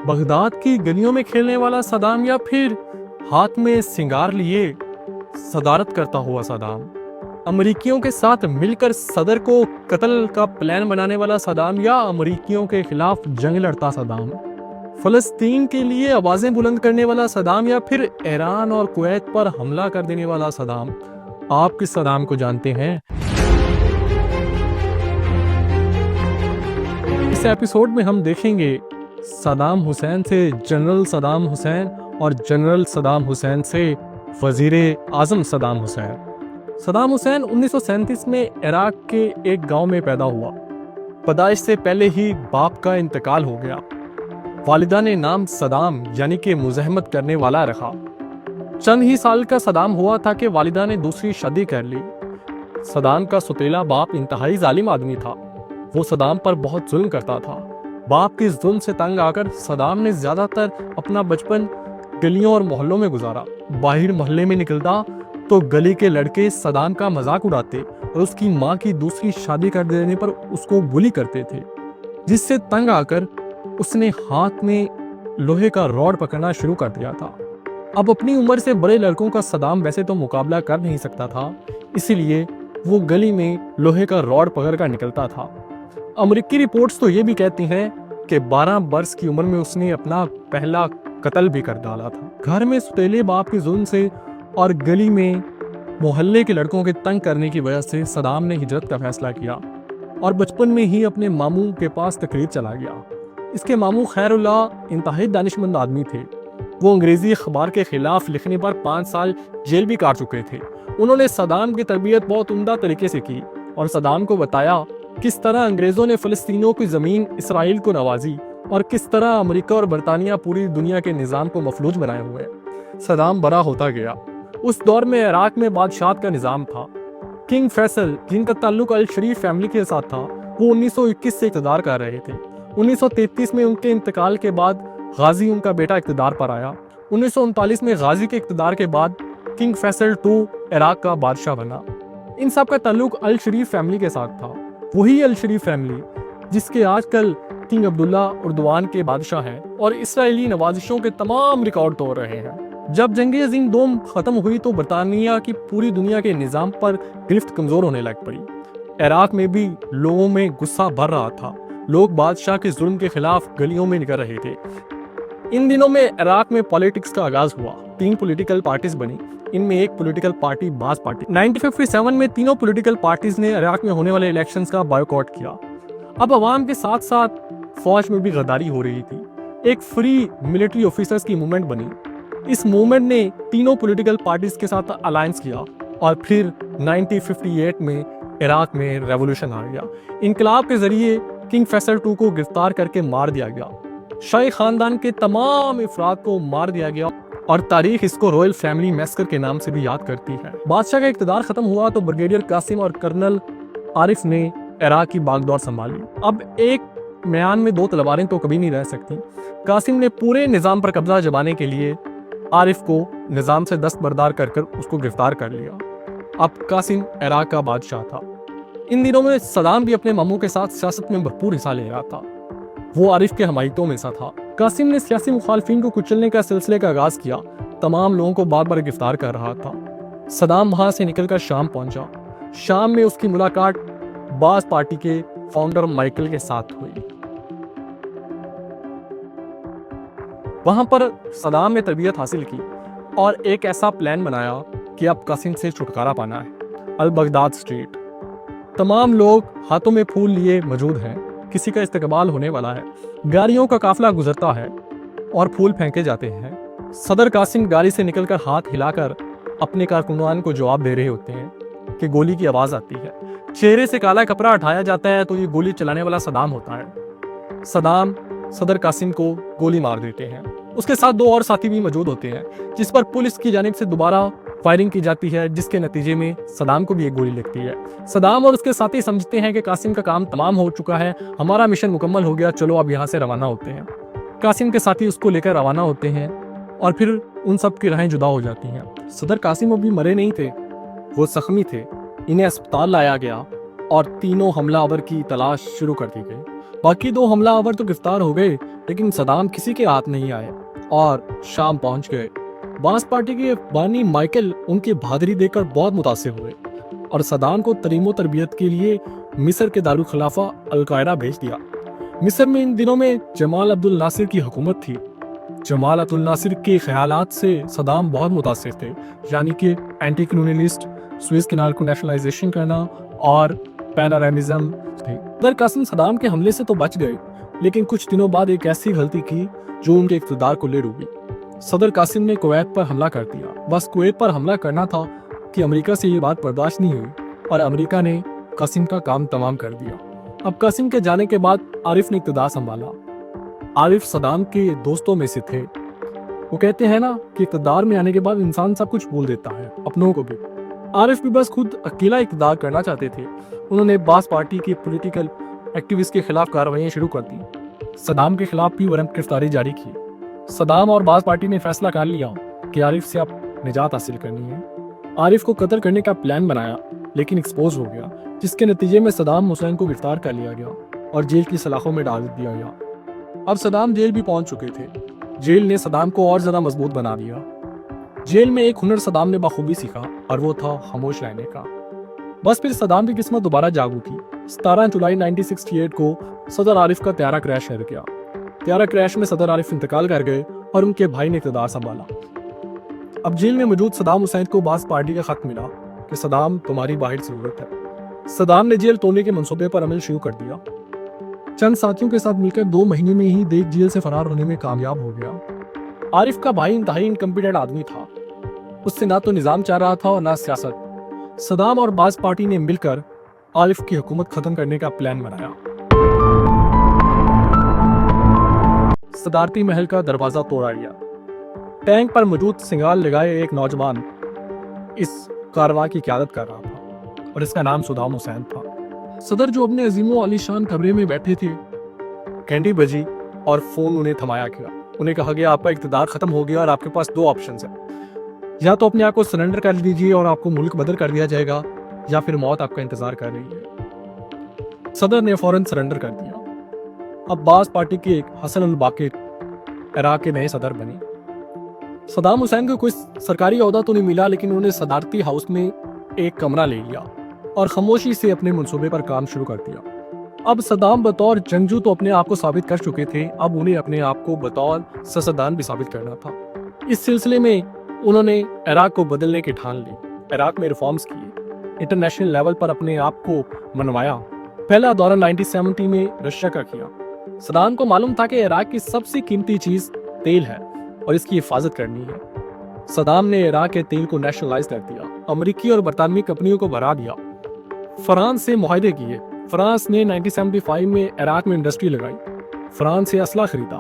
Baghdad کی گلیوں میں کھیلنے والا صدام یا پھر ہاتھ میں سنگار لیے صدارت کرتا ہوا صدام؟ امریکیوں کے ساتھ مل کر صدر کو قتل کا پلان بنانے والا صدام یا امریکیوں کے خلاف جنگ لڑتا صدام؟ فلسطین کے لیے آوازیں بلند کرنے والا صدام یا پھر ایران اور کویت پر حملہ کر دینے والا صدام؟ آپ کس صدام کو جانتے ہیں؟ اس ایپیسوڈ میں ہم دیکھیں گے صدام حسین سے جنرل صدام حسین اور جنرل صدام حسین سے وزیر اعظم صدام حسین۔ صدام حسین 1937 میں عراق کے ایک گاؤں میں پیدا ہوا۔ پیدائش سے پہلے ہی باپ کا انتقال ہو گیا۔ والدہ نے نام صدام یعنی کہ مزاحمت کرنے والا رکھا۔ چند ہی سال کا صدام ہوا تھا کہ والدہ نے دوسری شادی کر لی۔ صدام کا سوتیلا باپ انتہائی ظالم آدمی تھا۔ وہ صدام پر بہت ظلم کرتا تھا۔ باپ کے ظلم سے تنگ آ کر صدام نے زیادہ تر اپنا بچپن گلیوں اور محلوں میں گزارا۔ باہر محلے میں نکلتا تو گلی کے لڑکے صدام کا مذاق اڑاتے اور اس کی ماں کی دوسری شادی کر دینے پر اس کو بلی کرتے تھے، جس سے تنگ آ کر اس نے ہاتھ میں لوہے کا راڈ پکڑنا شروع کر دیا تھا۔ اب اپنی عمر سے بڑے لڑکوں کا صدام ویسے تو مقابلہ کر نہیں سکتا تھا، اسی لیے وہ گلی میں لوہے کا راڈ پکڑ کر نکلتا تھا۔ امریکی رپورٹس تو یہ بھی کہتی ہیں کہ 12 برس کی عمر میں اس نے اپنا پہلا قتل بھی کر ڈالا تھا۔ گھر میں سوتیلے باپ کے ظلم سے اور گلی میں محلے کے لڑکوں کے تنگ کرنے کی وجہ سے صدام نے ہجرت کا فیصلہ کیا اور بچپن میں ہی اپنے ماموں کے پاس تقریر چلا گیا۔ اس کے ماموں خیر اللہ انتہائی دانشمند آدمی تھے۔ وہ انگریزی اخبار کے خلاف لکھنے پر 5 سال جیل بھی کاٹ چکے تھے۔ انہوں نے صدام کی تربیت بہت عمدہ طریقے سے کی اور صدام کو بتایا کس طرح انگریزوں نے فلسطینیوں کی زمین اسرائیل کو نوازی اور کس طرح امریکہ اور برطانیہ پوری دنیا کے نظام کو مفلوج بنائے ہوئے۔ صدام بڑا ہوتا گیا۔ اس دور میں عراق میں بادشاہت کا نظام تھا۔ کنگ فیصل، جن کا تعلق الشریف فیملی کے ساتھ تھا، وہ 1921 سے اقتدار کر رہے تھے۔ 1933 میں ان کے انتقال کے بعد غازی ان کا بیٹا اقتدار پر آیا۔ 1939 میں غازی کے اقتدار کے بعد کنگ فیصل II عراق کا بادشاہ بنا۔ ان سب کا تعلق الشریف فیملی کے ساتھ تھا۔ وہی الشریف فیملی جس کے آج کل کنگ عبداللہ اردوان کے بادشاہ ہیں اور اسرائیلی نوازشوں کے تمام ریکارڈ توڑ رہے ہیں۔ جب جنگ عظیم دوم ختم ہوئی تو برطانیہ کی پوری دنیا کے نظام پر گرفت کمزور ہونے لگ پڑی۔ عراق میں بھی لوگوں میں غصہ بھر رہا تھا۔ لوگ بادشاہ کے ظلم کے خلاف گلیوں میں نکل رہے تھے۔ ان دنوں میں عراق میں پالیٹکس کا آغاز ہوا۔ 3 پولیٹیکل پارٹیز بنی، ان میں ایک پولیٹیکل پارٹی باز پارٹی۔ 1957 میں تینوں پولیٹیکل پارٹیز نے عراق میں ہونے والے الیکشنز کا بائیکاٹ کیا۔ اب عوام کے ساتھ ساتھ فوج میں بھی غداری ہو رہی تھی۔ ایک فری ملٹری آفیسرز کی موومنٹ بنی۔ اس موومنٹ نے تینوں پولیٹیکل پارٹیز کے ساتھ الائنس کیا اور پھر 1958 میں عراق میں ریولوشن آ گیا۔ انقلاب کے ذریعے کنگ فیصل II کو گرفتار کر کے مار دیا گیا۔ شاہی خاندان کے تمام افراد کو مار دیا گیا اور تاریخ اس کو رویل فیملی میسکر کے نام سے بھی یاد کرتی ہے۔ بادشاہ کا اقتدار ختم ہوا تو بریگیڈیئر قاسم اور کرنل عارف نے عراق کی باغدور سنبھالی۔ اب ایک میان میں 2 تلواریں تو کبھی نہیں رہ سکتی۔ قاسم نے پورے نظام پر قبضہ جمانے کے لیے عارف کو نظام سے دستبردار کر کر اس کو گرفتار کر لیا۔ اب قاسم عراق کا بادشاہ تھا۔ ان دنوں میں صدام بھی اپنے ماموں کے ساتھ سیاست میں بھرپور حصہ لے رہا تھا۔ وہ عارف کے حمایتوں میں سے تھا۔ قاسم نے سیاسی مخالفین کو کچلنے کا سلسلے کا آغاز کیا، تمام لوگوں کو بار بار گرفتار کر رہا تھا۔ صدام وہاں سے نکل کر شام پہنچا۔ شام میں اس کی ملاقات باز پارٹی کے فاؤنڈر مائیکل کے ساتھ ہوئی۔ وہاں پر صدام نے تربیت حاصل کی اور ایک ایسا پلان بنایا کہ اب قاسم سے چھٹکارا پانا ہے۔ البغداد اسٹریٹ، تمام لوگ ہاتھوں میں پھول لیے موجود ہیں۔ کسی کا استقبال ہونے والا ہے۔ گاڑیوں کا قافلہ گزرتا ہے اور پھول پھینکے جاتے ہیں۔ صدر قاسم گاڑی سے نکل کر ہاتھ ہلا کر اپنے کارکنان کو جواب دے رہے ہوتے ہیں کہ گولی کی آواز آتی ہے۔ چہرے سے کالا کپڑا ہٹایا جاتا ہے تو یہ گولی چلانے والا صدام ہوتا ہے۔ صدام صدر قاسم کو گولی مار دیتے ہیں۔ اس کے ساتھ 2 اور ساتھی بھی موجود ہوتے ہیں، جس پر پولیس کی جانب سے دوبارہ فائرنگ کی جاتی ہے، جس کے نتیجے میں صدام کو بھی ایک گولی لگتی ہے۔ صدام اور اس کے ساتھی سمجھتے ہیں کہ قاسم کا کام تمام ہو چکا ہے، ہمارا مشن مکمل ہو گیا، چلو اب یہاں سے روانہ ہوتے ہیں۔ قاسم کے ساتھی اس کو لے کر روانہ ہوتے ہیں اور پھر ان سب کی راہیں جدا ہو جاتی ہیں۔ صدر قاسم ابھی مرے نہیں تھے، وہ زخمی تھے۔ انہیں اسپتال لایا گیا اور تینوں حملہ آور کی تلاش شروع کر دی گئی۔ باقی 2 حملہ آور تو گرفتار ہو گئے، لیکن صدام کسی کے ہاتھ نہیں آئے اور شام پہنچ گئے۔ باس پارٹی کے بانی مائیکل ان کی بہادری دیکھ کر بہت متاثر ہوئے اور صدام کو تعلیم و تربیت کے لیے مصر کے دارالخلافہ القاہرہ بھیج دیا۔ مصر میں ان دنوں میں جمال عبد الناصر کی حکومت تھی۔ جمال عبد الناصر کے خیالات سے صدام بہت متاثر تھے، یعنی کہ اینٹی کلونیلسٹ، سوئس کنال کو نیشنلائزیشن کرنا اور پینارامزم تھی۔ صدر قاسم صدام کے حملے سے تو بچ گئے، لیکن کچھ دنوں بعد ایک ایسی غلطی کی جو ان کے اقتدار کو لے ڈوبی۔ صدر قاسم نے کویت پر حملہ کر دیا۔ بس کویت پر حملہ کرنا تھا کہ امریکہ سے یہ بات برداشت نہیں ہوئی اور امریکہ نے قاسم کا کام تمام کر دیا۔ اب قاسم کے جانے کے بعد عارف نے اقتدار سنبھالا۔ عارف صدام کے دوستوں میں سے تھے۔ وہ کہتے ہیں نا کہ اقتدار میں آنے کے بعد انسان سب کچھ بھول دیتا ہے، اپنوں کو بھی۔ عارف بھی بس خود اکیلا اقتدار کرنا چاہتے تھے۔ انہوں نے باس پارٹی کے پولیٹیکل ایکٹیوسٹ کے خلاف کارروائیاں شروع کر دی۔ صدام کے خلاف بھی وارنٹ گرفتاری جاری کی۔ صدام اور باس پارٹی نے فیصلہ کر لیا کہ عارف سے اب نجات حاصل کرنی ہے۔ عارف کو قتل کرنے کا پلان بنایا، لیکن ایکسپوز ہو گیا، جس کے نتیجے میں صدام حسین کو گرفتار کر لیا گیا اور جیل کی سلاخوں میں ڈال دیا گیا۔ اب صدام جیل بھی پہنچ چکے تھے۔ جیل نے صدام کو اور زیادہ مضبوط بنا دیا۔ جیل میں ایک ہنر صدام نے بخوبی سیکھا اور وہ تھا خاموش رہنے کا۔ بس پھر صدام کی قسمت دوبارہ جاگ اٹھی۔ 17 جولائی 1968 کو صدر عارف کا طیارہ کریش کر گیا۔ طیارہ کریش میں صدر عارف انتقال کر گئے اور ان کے بھائی نے اقتدار سنبھالا۔ اب جیل میں موجود صدام حسین کو باس پارٹی کا خط ملا کہ صدام تمہاری باہر ضرورت ہے۔ صدام نے جیل توڑنے کے منصوبے پر عمل شروع کر دیا۔ چند ساتھیوں کے ساتھ مل کر 2 مہینے میں ہی دیگ جیل سے فرار ہونے میں کامیاب ہو گیا۔ عارف کا بھائی انتہائی انکمپیٹنٹ آدمی تھا۔ اس سے نہ تو نظام چاہ رہا تھا اور نہ سیاست۔ صدام اور باس پارٹی نے مل کر عارف کی حکومت ختم کرنے کا پلان بنایا۔ صدارتی محل کا دروازہ توڑا گیا۔ ٹینک پر موجود سنگال لگائے ایک نوجوان اس کارروائی کی قیادت کر رہا تھا اور اس کا نام صدام حسین تھا۔ صدر جو اپنے عظیم و عالی شان کمرے میں بیٹھے تھے، گھنٹی بجی اور فون انہیں تھمایا گیا۔ انہیں کہا گیا آپ کا اقتدار ختم ہو گیا اور آپ کے پاس 2 آپشنز ہیں، یا تو اپنے آپ کو سرنڈر کر دیجیے اور آپ کو ملک بدر کر دیا جائے گا، یا پھر موت آپ کا انتظار کر رہی ہے۔ صدر نے فوراً سرنڈر کر دیا۔ اب باس پارٹی کے حسن الباقر عراق کے نئے صدر بنے۔ صدام حسین کو کوئی سرکاری عہدہ تو نہیں ملا، لیکن انہوں نے صدارتی ہاؤس میں ایک کمرہ لے لیا اور خاموشی سے اپنے منصوبے پر کام شروع کر دیا۔ اب صدام بطور جنگجو تو اپنے آپ کو ثابت کر چکے تھے، اب انہیں اپنے آپ کو بطور سیاستدان بھی ثابت کرنا تھا۔ اس سلسلے میں انہوں نے عراق کو بدلنے کی ٹھان لی، عراق میں ریفارمز کیے، انٹرنیشنل لیول پر اپنے آپ کو منوایا۔ پہلا دورہ 1970 میں رشیا کا کیا۔ صدام کو معلوم تھا کہ عراق کی سب سے قیمتی چیز تیل ہے اور اس کی حفاظت کرنی ہے۔ صدام نے عراق کے تیل کو نیشنلائز کر دیا، امریکی اور برطانوی کمپنیوں کو بھرا دیا، فرانس سے معاہدے کیے۔ فرانس نے 1975 میں عراق میں انڈسٹری لگائی، فرانس سے اسلحہ خریدا۔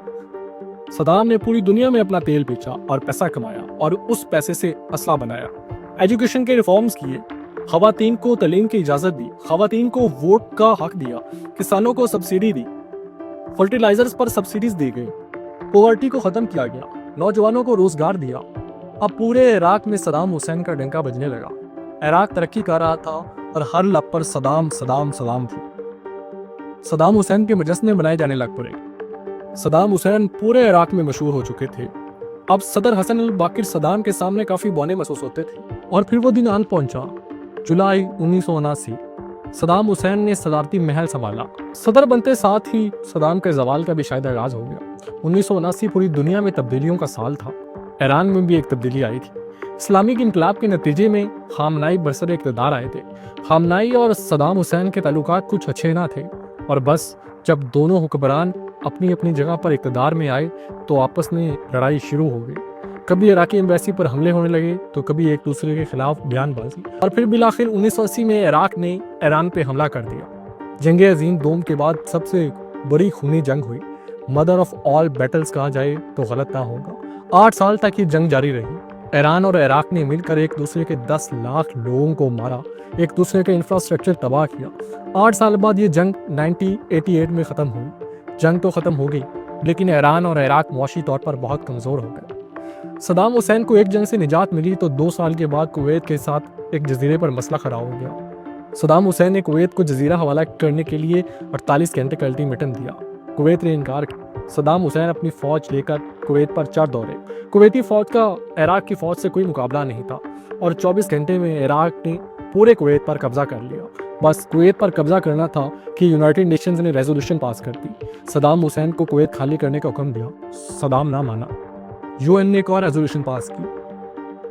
صدام نے پوری دنیا میں اپنا تیل بیچا اور پیسہ کمایا اور اس پیسے سے اسلحہ بنایا۔ ایجوکیشن کے ریفارمز کیے، خواتین کو تعلیم کی اجازت دی، خواتین کو ووٹ کا حق دیا، کسانوں کو سبسڈی دی، فرٹیلائزرز پر سبسڈیز دی گئی، پاورٹی کو ختم کیا گیا، نوجوانوں کو روزگار دیا۔ اب پورے عراق میں صدام حسین کا ڈنکا بجنے لگا۔ عراق ترقی کر رہا تھا اور ہر لب پر صدام صدام صدام تھی۔ صدام حسین کے مجسمے بنائے جانے لگ پڑے۔ صدام حسین پورے عراق میں مشہور ہو چکے تھے۔ اب صدر حسن الباقر صدام کے سامنے کافی بونے محسوس ہوتے تھے۔ اور پھر وہ دن آن پہنچا، جولائی 1979۔ صدام حسین نے صدارتی محل سنبھالا۔ صدر بنتے ساتھ ہی صدام کے زوال کا بھی شاید آغاز ہو گیا۔ 1979 پوری دنیا میں تبدیلیوں کا سال تھا۔ ایران میں بھی ایک تبدیلی آئی تھی۔ اسلامی انقلاب کے نتیجے میں خامنائی برسر اقتدار آئے تھے۔ خامنائی اور صدام حسین کے تعلقات کچھ اچھے نہ تھے، اور بس جب دونوں حکمران اپنی اپنی جگہ پر اقتدار میں آئے تو آپس میں لڑائی شروع ہو گئی۔ کبھی عراقی ایمبیسی پر حملے ہونے لگے تو کبھی ایک دوسرے کے خلاف بیان بازی، اور پھر بالآخر 1980 میں عراق نے ایران پہ حملہ کر دیا۔ جنگ عظیم دوم کے بعد سب سے بڑی خونی جنگ ہوئی۔ مدر آف آل بیٹلز کہا جائے تو غلط نہ ہوگا۔ 8 سال تک یہ جنگ جاری رہی۔ ایران اور عراق نے مل کر ایک دوسرے کے 10 لاکھ لوگوں کو مارا، ایک دوسرے کا انفراسٹرکچر تباہ کیا۔ 8 سال بعد یہ جنگ 1988 میں ختم ہوئی۔ جنگ تو ختم ہو گئی، لیکن ایران اور عراق معاشی طور پر بہت کمزور ہو گئے۔ صدام حسین کو ایک جنگ سے نجات ملی تو 2 سال کے بعد کویت کے ساتھ ایک جزیرے پر مسئلہ کھڑا ہو گیا۔ صدام حسین نے کویت کو جزیرہ حوالہ کرنے کے لیے 48 گھنٹے کا الٹیمیٹم دیا۔ کویت نے انکار کیا۔ صدام حسین اپنی فوج لے کر کویت پر چڑھ دوڑے۔ کویتی فوج کا عراق کی فوج سے کوئی مقابلہ نہیں تھا اور 24 گھنٹے میں عراق نے پورے کویت پر قبضہ کر لیا۔ بس کویت پر قبضہ کرنا تھا کہ یونائٹڈ نیشنز نے ریزولوشن پاس کر دی، صدام حسین کو کویت خالی کرنے کا حکم دیا۔ صدام نہ مانا، UN نے ایک اور ریزولوشن پاس کی،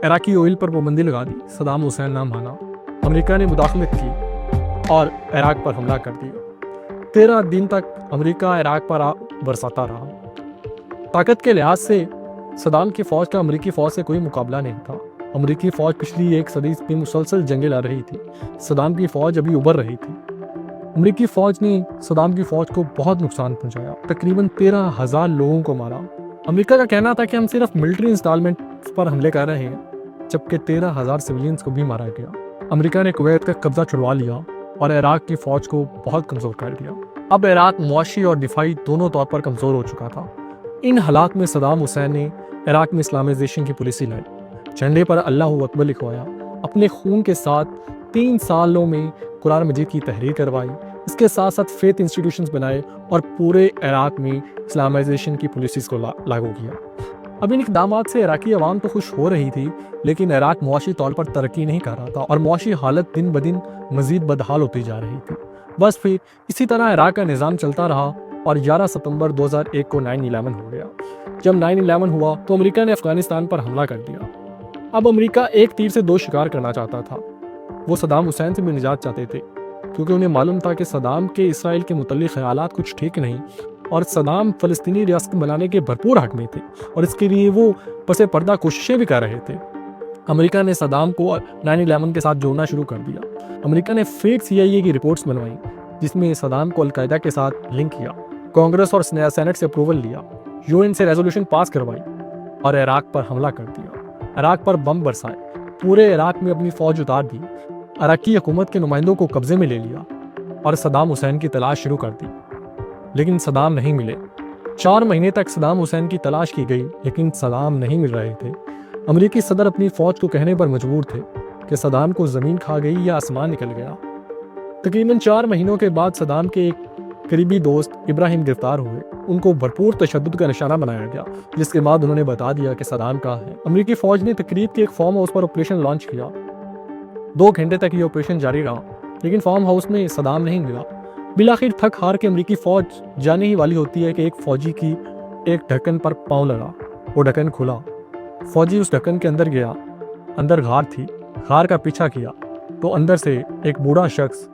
عراقی آئل پر پابندی لگا دی۔ صدام حسین نہ مانا، امریکہ نے مداخلت کی اور عراق پر حملہ کر دیا۔ 13 دن تک امریکہ عراق پر برساتا رہا۔ طاقت کے لحاظ سے صدام کی فوج کا امریکی فوج سے کوئی مقابلہ نہیں تھا۔ امریکی فوج پچھلی ایک صدی میں مسلسل جنگیں لڑ رہی تھی، صدام کی فوج ابھی ابھر رہی تھی۔ امریکی فوج نے صدام کی فوج کو بہت نقصان پہنچایا، تقریباً 13,000 لوگوں کو مارا۔ امریکہ کا کہنا تھا کہ ہم صرف ملٹری انسٹالمنٹ پر حملے کر رہے ہیں، جبکہ 13,000 سویلینز کو بھی مارا گیا۔ امریکہ نے کویت کا قبضہ چھڑوا لیا اور عراق کی فوج کو بہت کمزور کر دیا۔ اب عراق معاشی اور دفاعی دونوں طور پر کمزور ہو چکا تھا۔ ان حالات میں صدام حسین نے عراق میں اسلامائزیشن کی پالیسی لائی، جھنڈے پر اللہ اکبر لکھوایا، اپنے خون کے ساتھ 3 سالوں میں قرآن مجید کی تحریر کروائی، اس کے ساتھ ساتھ فیتھ انسٹیٹیوشنز بنائے اور پورے عراق میں اسلامائزیشن کی پالیسیز کو لاگو کیا۔ اب ان اقدامات سے عراقی عوام تو خوش ہو رہی تھی، لیکن عراق معاشی طور پر ترقی نہیں کر رہا تھا اور معاشی حالت دن بدن مزید بدحال ہوتی جا رہی تھی۔ بس پھر اسی طرح عراق کا نظام چلتا رہا اور 11 ستمبر 2001 کو 9/11 ہو گیا۔ جب 9/11 ہوا تو امریکہ نے افغانستان پر حملہ کر دیا۔ اب امریکہ ایک تیر سے 2 شکار کرنا چاہتا تھا۔ وہ صدام حسین سے بھی نجات چاہتے تھے، کیونکہ انہیں معلوم تھا کہ صدام کے اسرائیل کے متعلق خیالات کچھ ٹھیک نہیں اور صدام فلسطینی ریاست بنانے کے بھرپور حق میں تھے اور اس کے لیے وہ پس پردہ کوششیں بھی کر رہے تھے۔ امریکہ نے صدام کو 9/11 کے ساتھ جوڑنا شروع کر دیا۔ امریکہ نے فیک CIA کی رپورٹس بنوائیں جس میں صدام کو القاعدہ کے ساتھ لنک کیا، کانگریس اور سینٹ سے اپروول لیا، UN سے ریزولوشن پاس کروائی اور عراق پر حملہ کر دیا۔ عراق پر بم برسائے، پورے عراق میں اپنی فوج اتار دی، عراقی حکومت کے نمائندوں کو قبضے میں لے لیا اور صدام حسین کی تلاش شروع کر دی، لیکن صدام نہیں ملے۔ 4 مہینے تک صدام حسین کی تلاش کی گئی، لیکن صدام نہیں مل رہے تھے۔ امریکی صدر اپنی فوج کو کہنے پر مجبور تھے کہ صدام کو زمین کھا گئی یا آسمان نکل گیا۔ تقریباً 4 مہینوں کے بعد صدام کے ایک قریبی دوست ابراہیم گرفتار ہوئے، ان کو بھرپور تشدد کا نشانہ بنایا گیا، جس کے بعد انہوں نے بتا دیا کہ صدام کہاں ہے۔ امریکی فوج نے تقریب کے ایک فارم ہاؤس پر آپریشن لانچ کیا۔ 2 گھنٹے تک یہ آپریشن جاری رہا، لیکن فارم ہاؤس میں صدام نہیں ملا۔ بالآخر تھک ہار کے امریکی فوج جانے ہی والی ہوتی ہے کہ ایک فوجی کی ایک ڈھکن پر پاؤں لگا، وہ ڈھکن کھلا، فوجی اس ڈھکن کے اندر گیا، اندر غار تھی، غار کا پیچھا کیا تو اندر سے ایک بوڑھا شخص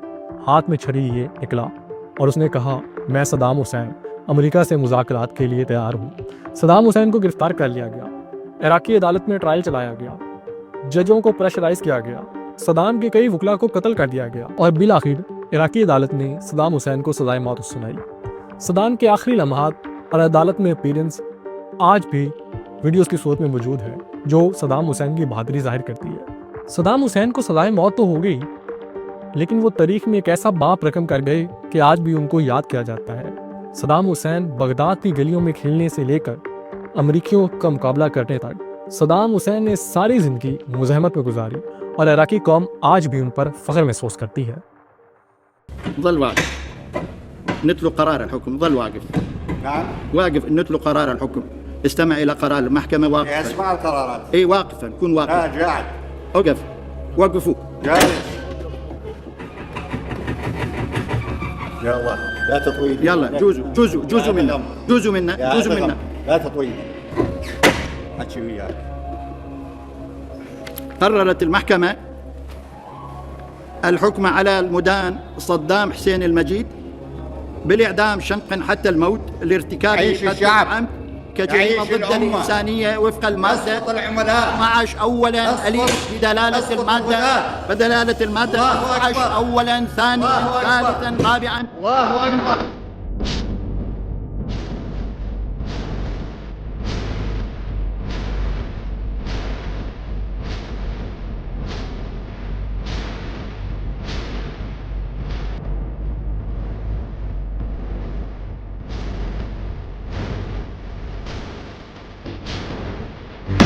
ہاتھ میں چھری لیے نکلا اور اس نے کہا، میں صدام حسین امریکہ سے مذاکرات کے لیے تیار ہوں۔ صدام حسین کو گرفتار کر لیا گیا، عراقی عدالت میں ٹرائل چلایا گیا، ججوں کو پریشرائز کیا گیا، صدام کے کئی وکلا کو قتل کر دیا گیا اور بالآخر عراقی عدالت نے صدام حسین کو سزائے موت سنائی۔ صدام کے آخری لمحات اور عدالت میں اپیرنس آج بھی ویڈیوز کی صورت میں موجود ہے جو صدام حسین کی بہادری ظاہر کرتی ہے۔ صدام حسین کو سزائے موت تو ہو گئی، لیکن وہ تاریخ میں ایک ایسا باپ رقم کر گئے کہ آج بھی ان کو یاد کیا جاتا ہے۔ صدام حسین بغداد کی گلیوں میں کھیلنے سے لے کر امریکیوں کا مقابلہ کرنے تک، صدام حسین نے ساری زندگی مزاحمت میں گزاری اور عراقی قوم آج بھی ان پر فخر محسوس کرتی ہے۔ ظل واقف نتلو قرار الحكم، ظل واقف واقف نتلو قرار الحكم، استمع إلى قرار المحكمة واقفا. اسمع القرارات. اي واقفا، كن واقفا. قاعد. اوقف، وقفوا. جالس. يلا لا تطويل. يلا جوزوا منا، جوزوا منا. لا تطويل. حكي وياك. قررت المحكمة الحكم على المدان صدام حسين المجيد بالإعدام شنقا حتى الموت لارتكاب قتل عمد كجريمة ضد الإنسانية وفق المادة 12 أولا أليف بدلالة المادة 12 أولا ثانيا ثالثا رابعا. الله أكبر.